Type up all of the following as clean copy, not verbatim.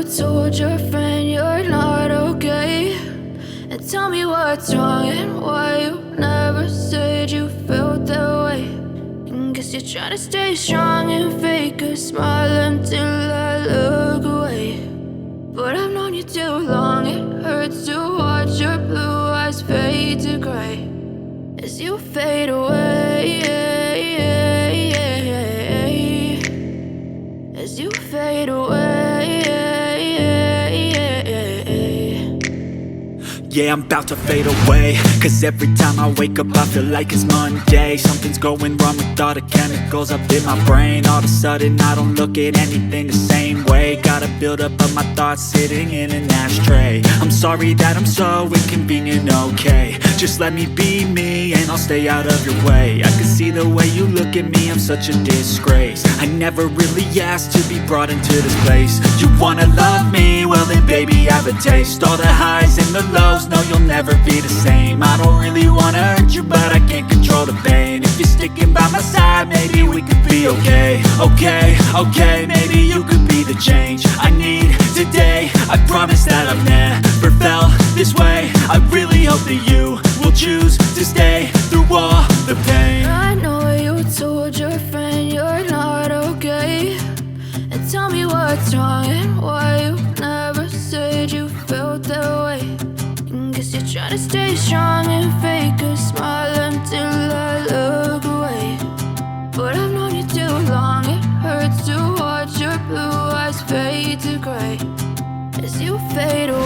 told your friend you're not okay, and tell me what's wrong and why you never said you felt that way. And guess you're trying to stay strong and fake a smile until I look away. But I've known you too long, it hurts to watch your blue eyes fade to gray as you fade away, as you fade away. Yeah, I'm about to fade away, cause every time I wake up I feel like it's Monday. Something's going wrong with all the chemicals up in my brain. All of a sudden I don't look at anything the same way. Gotta build up of my thoughts sitting in an ashtray. I'm sorry that I'm so inconvenient, okay. Just let me be me and I'll stay out of your way. I can see the way you look at me, I'm such a disgrace. I never really asked to be brought into this place. You wanna love me? Well then baby, have a taste. All the highs and the lows, no, you'll never be the same. I don't really wanna hurt you, but I can't control the pain. If you're sticking by my side, maybe we could be okay. Okay, maybe you could be the change I need today. I promise that I've never felt this way. I really hope that you will choose to stay through all the pain. I know you told your friend you're not okay, and tell me what's wrong and why you never said you felt that way. Guess you're trying to stay strong and fake a smile until I look away. But I've known you too long, it hurts to watch your blue eyes fade to gray as you fade away,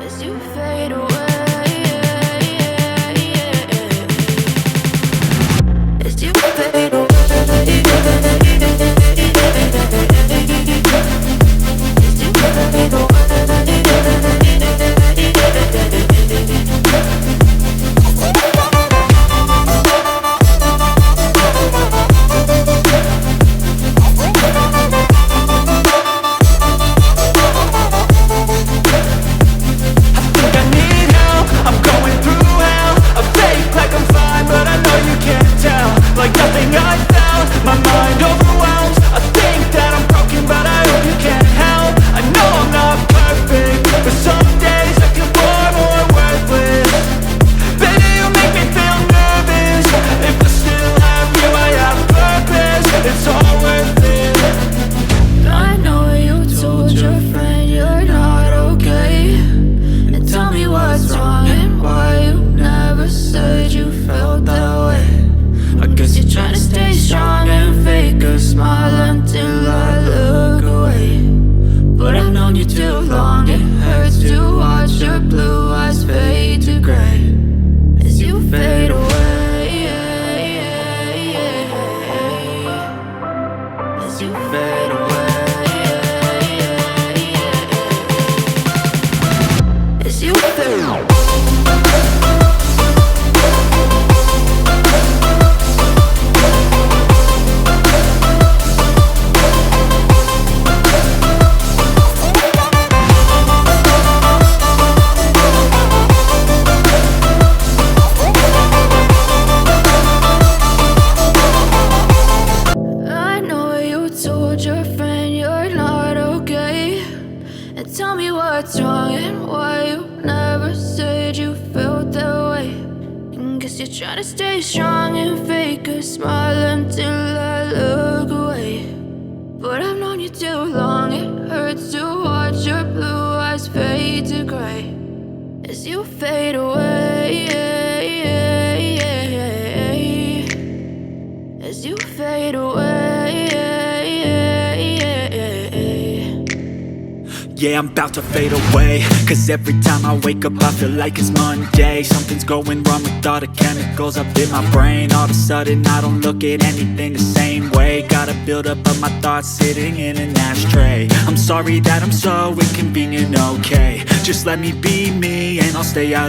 as you fade away, as you fade away. What's wrong and why you never said you felt that way. And guess you're trying to stay strong and fake a smile until I look away. But I've known you too long, it hurts to watch your blue eyes fade to gray as you fade away, as you fade away. Yeah, I'm about to fade away, cause every time I wake up I feel like it's Monday. Something's going wrong with all the chemicals up in my brain. All of a sudden I don't look at anything the same way. Gotta build up of my thoughts sitting in an ashtray. I'm sorry that I'm so inconvenient, okay. Just let me be me and I'll stay out